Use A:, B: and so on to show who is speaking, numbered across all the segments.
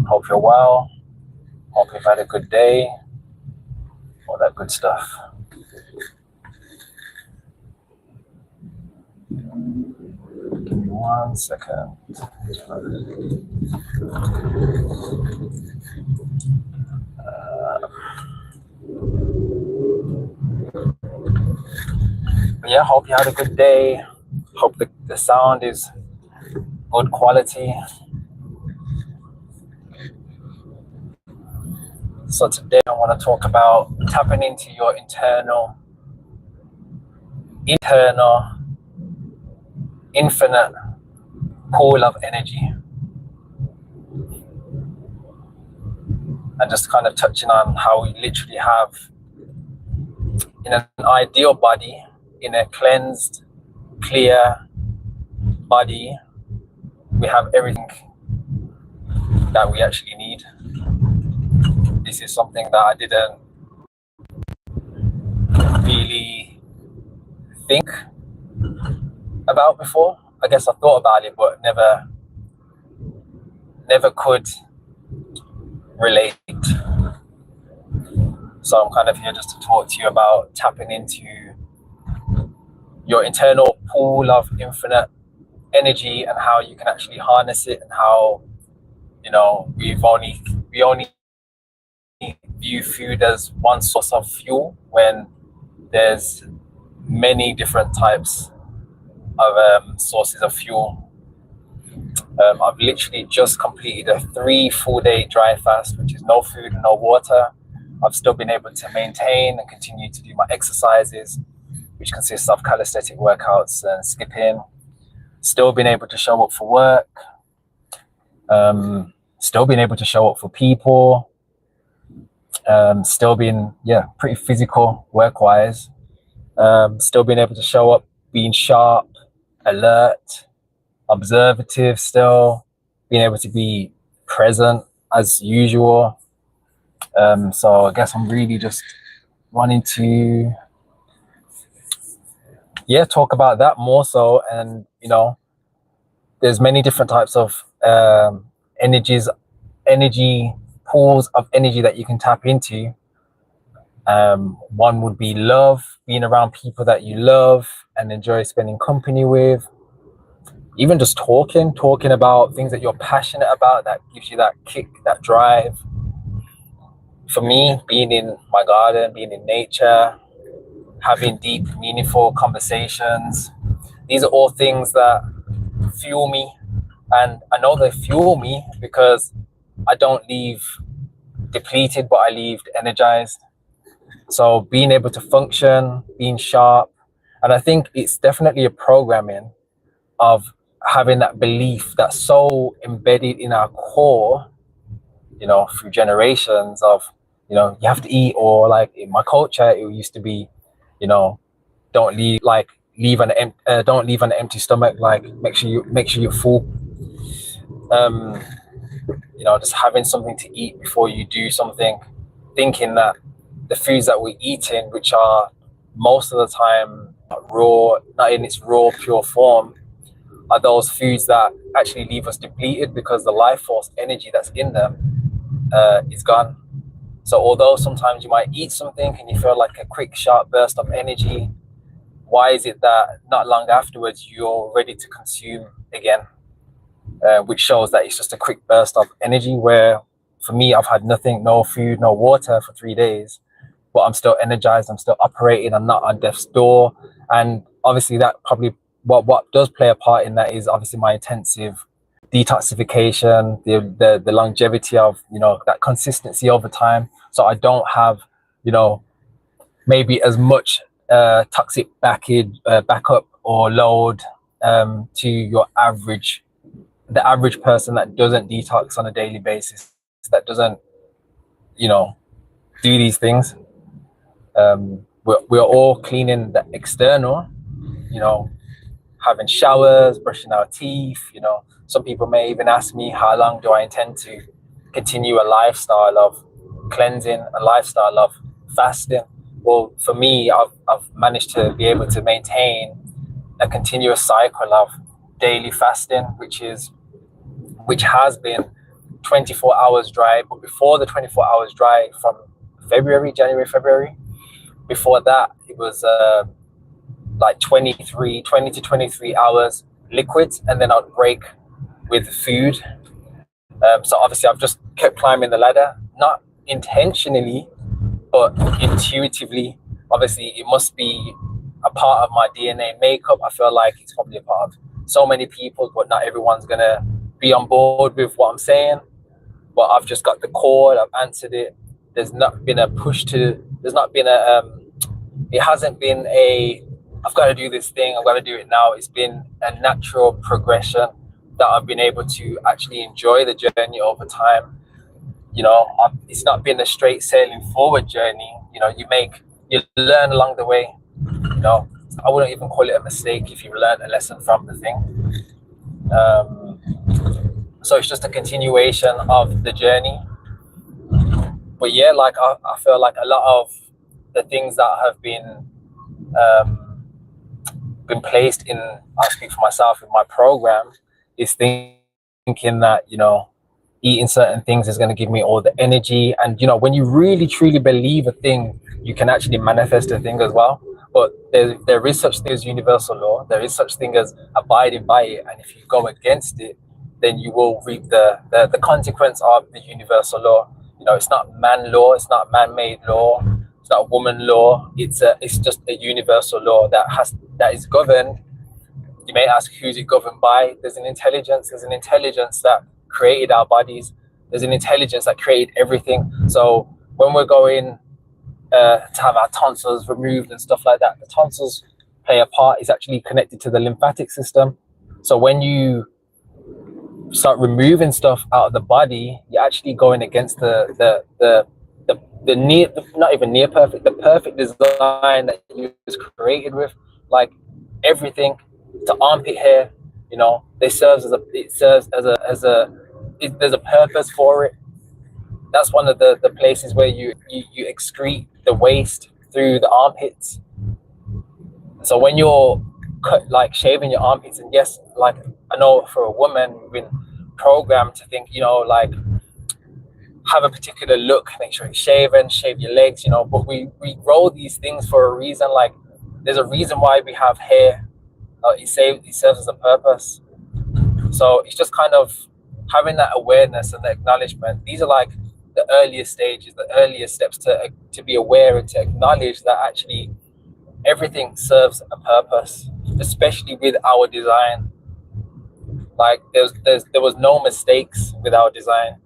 A: Hope you're well. Hope you've had a good day. All that good stuff. Give me 1 second. But yeah, hope you had a good day. Hope the sound is good quality. So today I want to talk about tapping into your internal, infinite pool of energy. And just kind of touching on how we literally have, in an ideal body, in a cleansed, clear body, we have everything that we actually need. This is something that I didn't really think about before. I guess I thought about it, but never could relate. So I'm kind of here just to talk to you about tapping into your internal pool of infinite energy and how you can actually harness it, and how, you know, we only view food as one source of fuel when there's many different types of sources of fuel. I've literally just completed a 3 full-day dry fast, which is no food and no water. I've still been able to maintain and continue to do my exercises, which consists of calisthenic workouts and skipping. Still been able to show up for work. Still been able to show up for people. Still been, pretty physical work-wise. Still being able to show up, being sharp, alert, observative, still being able to be present as usual. So I guess I'm really just wanting to talk about that more so. And you know, there's many different types of energy pools of energy that you can tap into. One would be love, being around people that you love and enjoy spending company with. Even just talking about things that you're passionate about, that gives you that kick, that drive. For me, being in my garden, being in nature, having deep, meaningful conversations, these are all things that fuel me. And I know they fuel me because I don't leave depleted, but I leave energized. So being able to function, being sharp, and I think it's definitely a programming of having that belief that's so embedded in our core, you know, through generations of, you know, you have to eat, or like in my culture, it used to be, you know, don't leave an empty stomach. Like make sure you're full. You know, just having something to eat before you do something, thinking that the foods that we're eating, which are most of the time raw, not in its raw, pure form, are those foods that actually leave us depleted because the life force energy that's in them is gone. So although sometimes you might eat something and you feel like a quick, sharp burst of energy, why is it that not long afterwards you're ready to consume again? Which shows that it's just a quick burst of energy, where for me, I've had nothing, no food, no water for 3 days, but I'm still energized, I'm still operating, I'm not on death's door. And obviously that probably, what does play a part in that is obviously my intensive detoxification, the longevity of, you know, that consistency over time. So I don't have, you know, maybe as much toxic backup or load to the average person that doesn't detox on a daily basis, that doesn't, you know, do these things. We're all cleaning the external, you know, having showers, brushing our teeth. You know, some people may even ask me, how long do I intend to continue a lifestyle of cleansing, a lifestyle of fasting? Well, for me, I've managed to be able to maintain a continuous cycle of daily fasting, which has been 24 hours dry. But before the 24 hours dry, from January, February, before that, it was like 20 to 23 hours liquids, and then I'd break with food. So obviously I've just kept climbing the ladder, not intentionally, but intuitively. Obviously it must be a part of my DNA makeup. I feel like it's probably a part of so many people, but not everyone's gonna be on board with what I'm saying. But I've just got the chord, I've answered it. There's not been a push to, there's not been a, it hasn't been a, I've got to do this thing, I've got to do it now. It's been a natural progression that I've been able to actually enjoy the journey over time. You know, it's not been a straight sailing forward journey. You know, you learn along the way. You know, I wouldn't even call it a mistake if you learn a lesson from the thing. So it's just a continuation of the journey. But yeah, like I feel like a lot of the things that have been placed in, I'll speak for myself, in my program, is thinking that, you know, eating certain things is going to give me all the energy. And, you know, when you really truly believe a thing, you can actually manifest a thing as well. But there is such thing as universal law. There is such thing as abiding by it. And if you go against it, then you will reap the consequence of the universal law. You know, it's not man law. It's not man-made law. It's not woman law. It's just a universal law that is governed. You may ask, who's it governed by? There's an intelligence. There's an intelligence that created our bodies. There's an intelligence that created everything. So when we're going to have our tonsils removed and stuff like that, the tonsils play a part. It's actually connected to the lymphatic system. So when you start removing stuff out of the body, you're actually going against the near, not even near perfect, the perfect design that you was created with. Like everything, the armpit hair, you know, there's a purpose for it. That's one of the places where you excrete the waste through the armpits. So when you're like shaving your armpits, and yes, like I know for a woman, we've been programmed to think, you know, like have a particular look, make sure it's shaven, shave your legs, you know, but we grow these things for a reason. Like there's a reason why we have hair. It serves as a purpose. So it's just kind of having that awareness and the acknowledgement. These are like the earliest stages, the earliest steps to be aware and to acknowledge that actually everything serves a purpose, especially with our design. Like there was no mistakes with our design.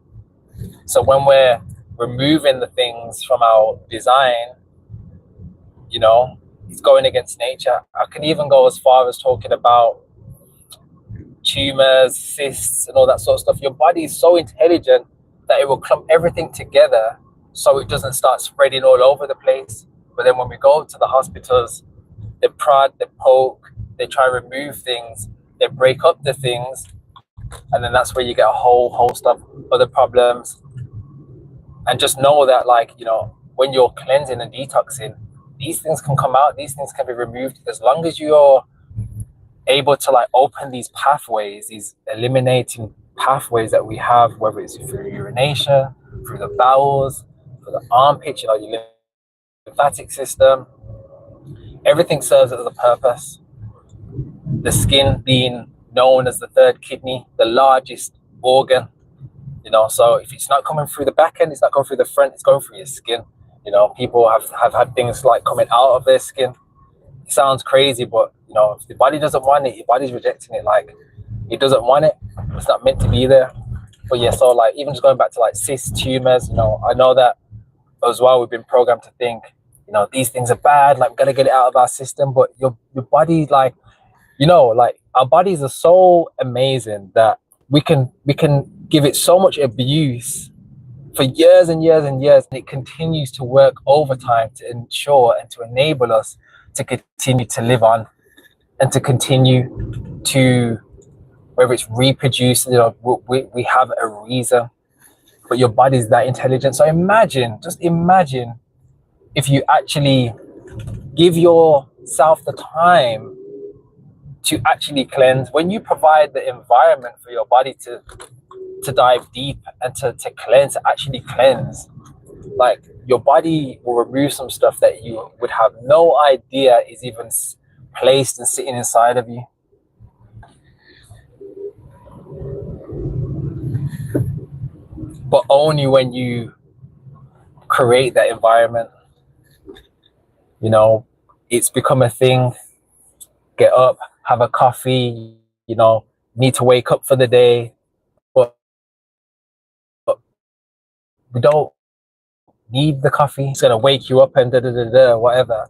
A: So when we're removing the things from our design, you know, it's going against nature. I can even go as far as talking about tumors, cysts, and all that sort of stuff. Your body is so intelligent that it will clump everything together so it doesn't start spreading all over the place. But then when we go to the hospitals, they prod, they poke, they try to remove things, they break up the things, and then that's where you get a whole host of other problems. And just know that, like, you know, when you're cleansing and detoxing, these things can come out, these things can be removed, as long as you're able to like open these pathways, these eliminating pathways that we have, whether it's through urination, through the bowels, through the armpit, you know, your lymphatic system. Everything serves as a purpose. The skin being known as the third kidney, the largest organ, you know, so if it's not coming through the back end, it's not going through the front, it's going through your skin. You know, people have had things like coming out of their skin. It sounds crazy, but you know, if the body doesn't want it, your body's rejecting it. Like, it doesn't want it, it's not meant to be there. But yeah, so like even just going back to like cysts, tumors, you know, I know that as well, we've been programmed to think, you know, these things are bad, like we're gonna get it out of our system. But your body, like, you know, like our bodies are so amazing that we can give it so much abuse for years and years and years, and it continues to work overtime to ensure and to enable us to continue to live on and to continue to, whether it's reproduce, you know, we have a reason. But your body's that intelligent. So just imagine if you actually give yourself the time to actually cleanse. When you provide the environment for your body to to dive deep and to cleanse, to actually cleanse. Like, your body will remove some stuff that you would have no idea is even placed and sitting inside of you. But only when you create that environment. You know, it's become a thing. Get up, have a coffee, you know, need to wake up for the day. But we don't need the coffee. It's gonna wake you up and whatever.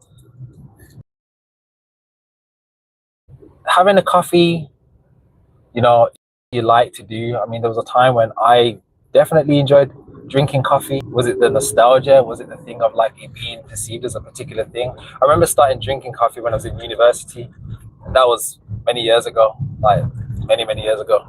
A: Having a coffee, you know, you like to do. I mean, there was a time when I definitely enjoyed drinking coffee. Was it the nostalgia? Was it the thing of like it being perceived as a particular thing? I remember starting drinking coffee when I was in university. And that was many years ago, like many years ago.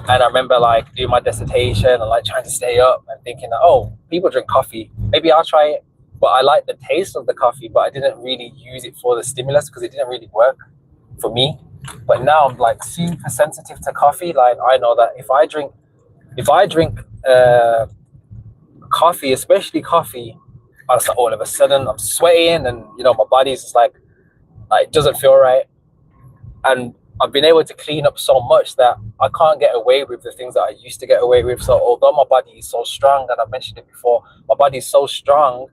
A: And I remember like doing my dissertation and like trying to stay up and thinking, oh, people drink coffee, maybe I'll try it. But I liked the taste of the coffee, but I didn't really use it for the stimulus because it didn't really work for me. But now I'm like super sensitive to coffee. Like, I know that if I drink coffee, especially coffee, all of a sudden I'm sweating and, you know, my body's just like it doesn't feel right. And I've been able to clean up so much that I can't get away with the things that I used to get away with. So although my body is so strong, and I've mentioned it before, my body is so strong,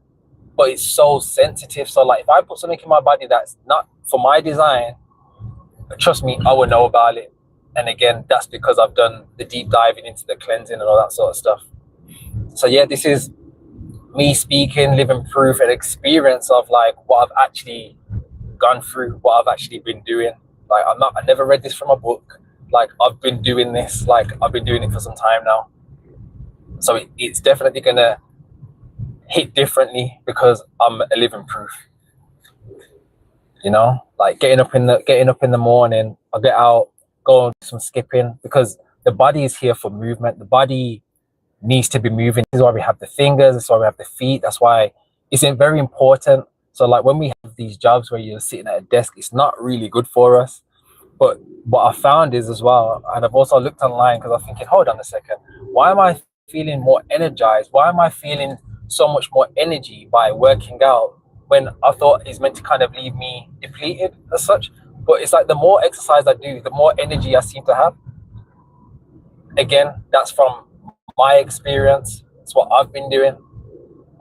A: but it's so sensitive. So like if I put something in my body that's not for my design, trust me, I will know about it. And again, that's because I've done the deep diving into the cleansing and all that sort of stuff. So yeah, this is me speaking, living proof and experience of like what I've actually gone through, what I've actually been doing. Like I never read this from a book. Like I've been doing this, like I've been doing it for some time now. So it's definitely gonna hit differently because I'm a living proof. You know, like getting up in the morning, I get out, go and do some skipping because the body is here for movement. The body needs to be moving. This is why we have the fingers, this is why we have the feet. That's why it's very important. So like when we have these jobs where you're sitting at a desk, it's not really good for us. But what I found is as well, and I've also looked online because I'm thinking, hold on a second, why am I feeling more energized? Why am I feeling so much more energy by working out when I thought it's meant to kind of leave me depleted as such? But it's like the more exercise I do, the more energy I seem to have. Again, that's from my experience. It's what I've been doing.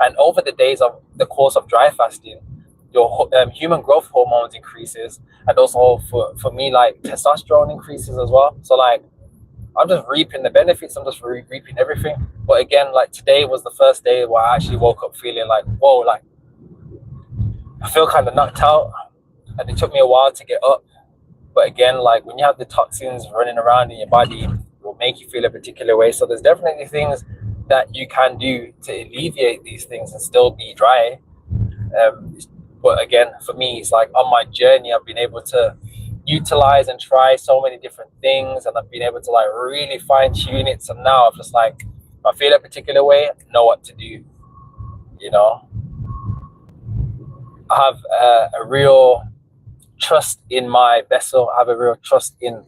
A: And over the days of the course of dry fasting, your human growth hormones increases, and also for me, like testosterone increases as well. So like I'm just reaping the benefits, I'm just reaping everything. But again, like today was the first day where I actually woke up feeling like, whoa, like I feel kind of knocked out, and it took me a while to get up. But again, like when you have the toxins running around in your body, it will make you feel a particular way. So there's definitely things that you can do to alleviate these things and still be dry. But again, for me, it's like on my journey, I've been able to utilize and try so many different things, and I've been able to like really fine tune it. So now I'm just like, if I feel a particular way, I know what to do. You know, I have a real trust in my vessel. I have a real trust in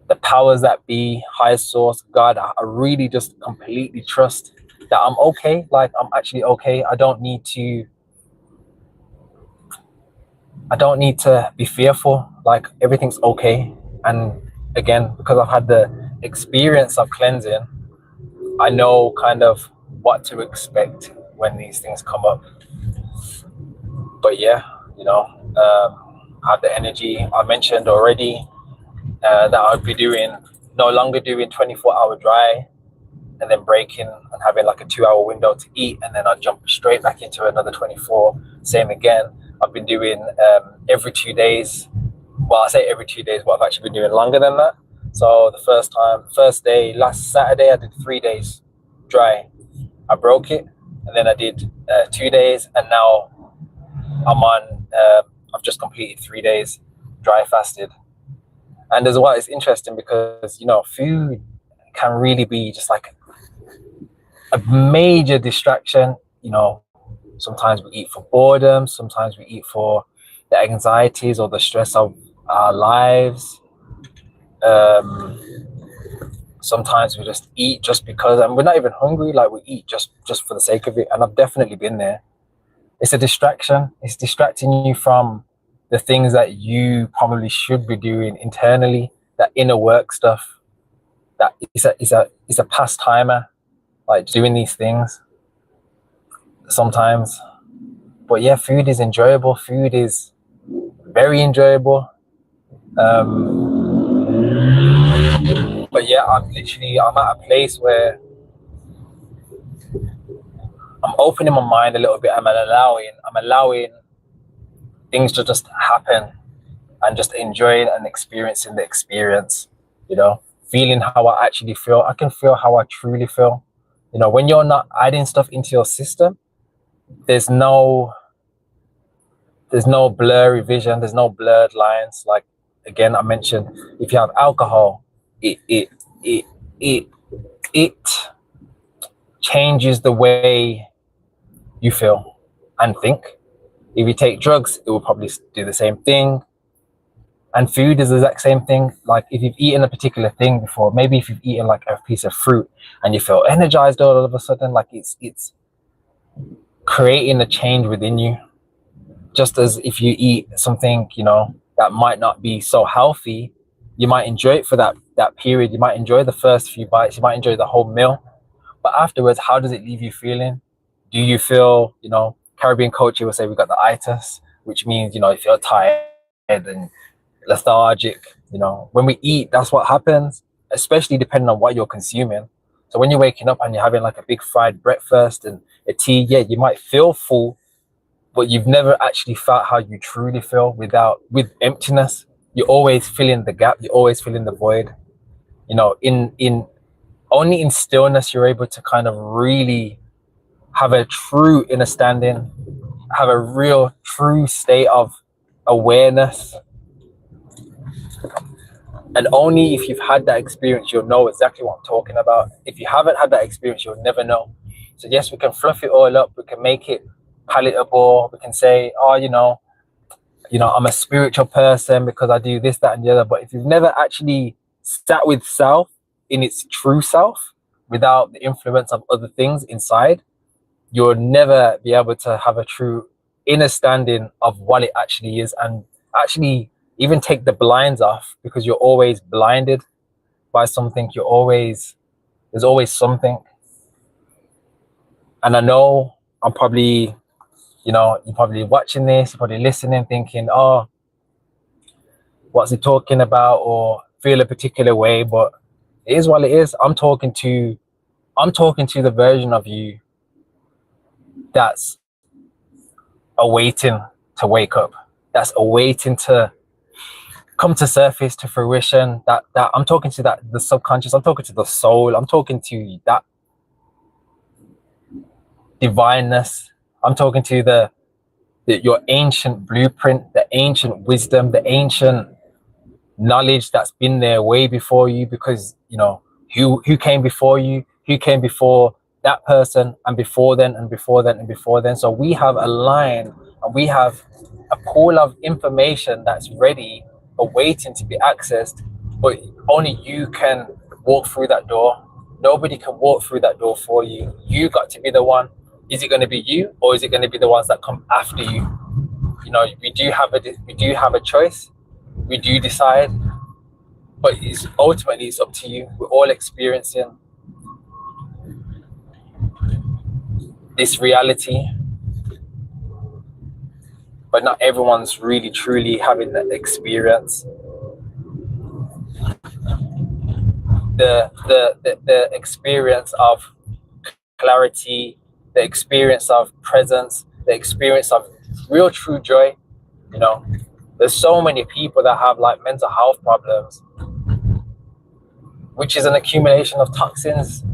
A: the powers that be, highest source, God. I really just completely trust that I'm okay. Like I'm actually okay. I don't need to be fearful. Like everything's okay. And again, because I've had the experience of cleansing, I know kind of what to expect when these things come up. But yeah, you know, I have the energy. I mentioned already that I'd be no longer doing 24-hour dry and then breaking and having like a 2-hour window to eat, and then I'd jump straight back into another 24. Same again. I've been doing every 2 days. Well, I say every 2 days, but I've actually been doing longer than that. So the first day, last Saturday, I did 3 days dry. I broke it, and then I did 2 days, and now I'm on, I've just completed 3 days dry fasted. And as well, it's interesting because, you know, food can really be just like a major distraction. You know, sometimes we eat for boredom, sometimes we eat for the anxieties or the stress of our lives. Sometimes we just eat just because, and we're not even hungry. Like, we eat just for the sake of it. And I've definitely been there. It's a distraction. It's distracting you from the things that you probably should be doing internally, that inner work stuff. That is a pastimer, like doing these things sometimes. But yeah, food is enjoyable. Food is very enjoyable. But yeah, I'm at a place where I'm opening my mind a little bit. I'm allowing things to just happen, and just enjoying and experiencing the experience, feeling how I actually feel. I can feel how I truly feel. When you're not adding stuff into your system, there's no blurry vision, there's no blurred lines. Like, again, I mentioned, if you have alcohol, it it it it, it changes the way you feel and think. If you take drugs, it will probably do the same thing. And food is the exact same thing. Like, if you've eaten a particular thing before, maybe if you've eaten like a piece of fruit and you feel energized all of a sudden, like it's creating a change within you. Just as if you eat something, that might not be so healthy, you might enjoy it for that period. You might enjoy the first few bites. You might enjoy the whole meal. But afterwards, how does it leave you feeling? Do you feel, Caribbean culture will say we got the itis, which means, you feel tired and lethargic. When we eat, that's what happens, especially depending on what you're consuming. So when you're waking up and you're having like a big fried breakfast and a tea, yeah, you might feel full, but you've never actually felt how you truly feel with emptiness. You're always filling the gap. You're always filling the void. In only in stillness you're able to kind of really have a true understanding, have a real true state of awareness. And only if you've had that experience, you'll know exactly what I'm talking about. If you haven't had that experience, you'll never know. So yes, we can fluff it all up. We can make it palatable. We can say, oh, I'm a spiritual person because I do this, that, and the other. But if you've never actually sat with self in its true self, without the influence of other things inside, you'll never be able to have a true understanding of what it actually is, and actually even take the blinds off, because you're always blinded by something. There's always something. And I know I'm probably, you're probably watching this, you're probably listening, thinking, oh, what's he talking about, or feel a particular way. But it is what it is. I'm talking to the version of you that's awaiting to wake up, that's awaiting to come to surface, to fruition. That I'm talking to the subconscious. I'm talking to the soul. I'm talking to that divineness. I'm talking to your ancient blueprint, the ancient wisdom, the ancient knowledge that's been there way before you. Because who came before you, who came before that person, and before then, and before then, and before then. So we have a line, and we have a pool of information that's ready, waiting to be accessed. But only you can walk through that door. Nobody can walk through that door for you. You got to be the one. Is it going to be you, or is it going to be the ones that come after you? We do have a choice. We do decide, but ultimately it's up to you. We're all experiencing this reality, but not everyone's really truly having that experience. The experience of clarity, the experience of presence, the experience of real true joy. There's so many people that have like mental health problems, which is an accumulation of toxins,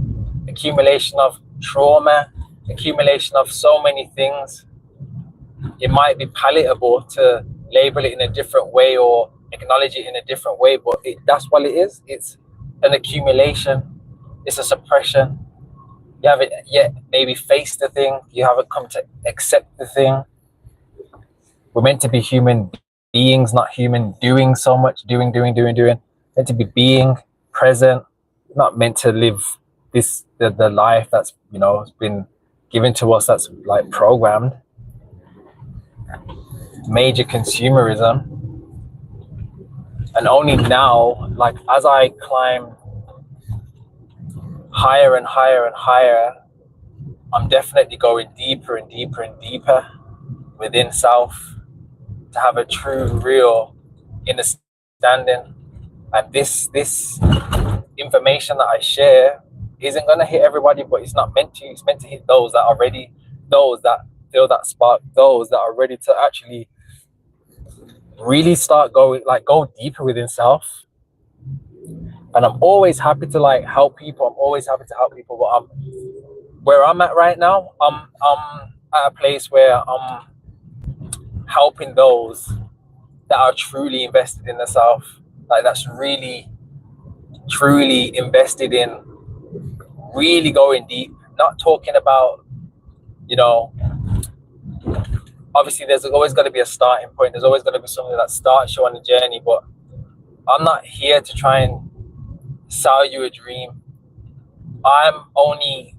A: accumulation of trauma, accumulation of so many things. It might be palatable to label it in a different way or acknowledge it in a different way, but that's what it is. It's an accumulation. It's a suppression. You haven't yet maybe faced the thing. You haven't come to accept the thing. We're meant to be human beings, not human doing so much. Doing. Meant to be being present, not meant to live the life that's, you know, been given to us, that's like programmed. Major consumerism. And only now, like as I climb higher and higher and higher, I'm definitely going deeper and deeper and deeper within self to have a true, real understanding. And this information that I share isn't going to hit everybody, but it's not meant to. It's meant to hit those that are ready, those that feel that spark, those that are ready to actually really start going, like, go deeper within self. And I'm always happy to like help people. I'm always happy to help people. But where I'm at right now, I'm at a place where I'm helping those that are truly invested in themselves, like that's really truly invested in really going deep. Not talking about, you know, obviously there's always going to be a starting point, there's always going to be something that starts you on the journey, but I'm not here to try and sell you a dream. I'm only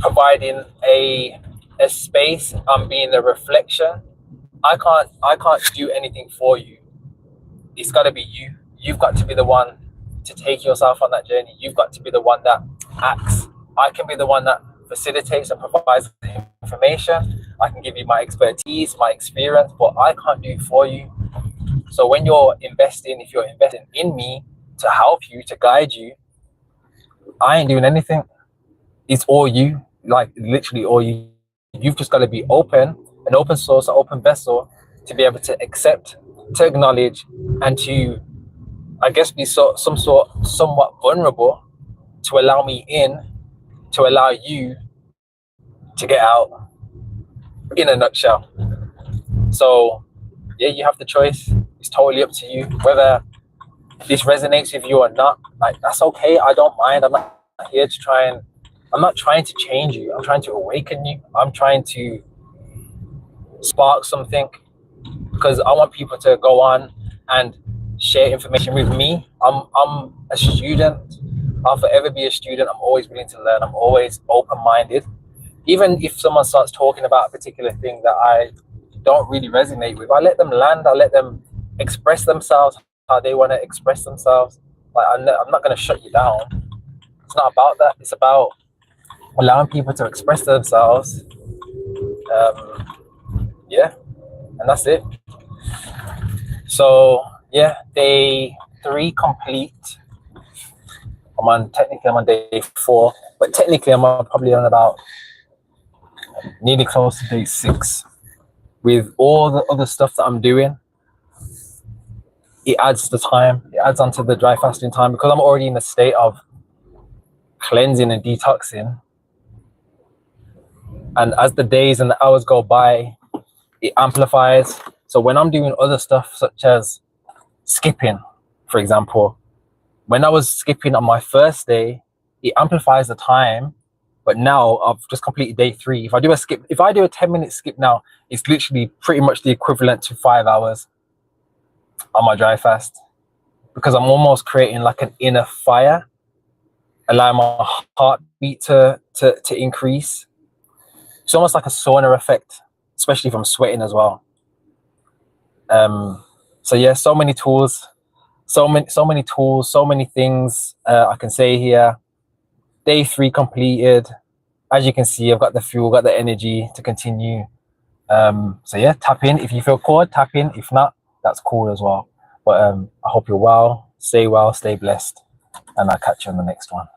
A: providing a space. I'm being a reflection. I can't do anything for you. It's got to be you. You've got to be the one to take yourself on that journey. You've got to be the one that acts. I can be the one that facilitates and provides the information. I can give you my expertise, my experience, but I can't do it for you. So when you're investing, if you're investing in me to help you, to guide you, I ain't doing anything. It's all you, like literally all you. You've just got to be open, an open source, an open vessel to be able to accept, to acknowledge, and to, I guess, be somewhat vulnerable to allow me in, to allow you to get out, in a nutshell. So yeah, you have the choice. It's totally up to you whether this resonates with you or not. Like, that's okay. I don't mind. I'm not here to try and, I'm not trying to change you. I'm trying to awaken you. I'm trying to spark something, because I want people to go on and share information with me. I'm a student. I'll forever be a student. I'm always willing to learn. I'm always open-minded. Even if someone starts talking about a particular thing that I don't really resonate with, I let them land. I let them express themselves how they want to express themselves. Like, I'm not going to shut you down. It's not about that. It's about allowing people to express themselves. Yeah, and that's it. So yeah, day 3 complete. I'm on day 4, but technically I'm probably on about nearly close to day 6. With all the other stuff that I'm doing, it adds the time. It adds onto the dry fasting time, because I'm already in a state of cleansing and detoxing. And as the days and the hours go by, it amplifies. So when I'm doing other stuff, such as skipping, for example, when I was skipping on my first day, it amplifies the time. But now I've just completed day 3. If I do a 10-minute skip now, it's literally pretty much the equivalent to 5 hours on my dry fast, because I'm almost creating like an inner fire, allowing my heartbeat to increase. It's almost like a sauna effect, especially if I'm sweating as well. So yeah, so many tools, so many things I can say here. Day 3 completed. As you can see, I've got the fuel, got the energy to continue. So yeah, tap in. If you feel called, tap in. If not, that's cool as well. But I hope you're well, stay blessed, and I'll catch you on the next one.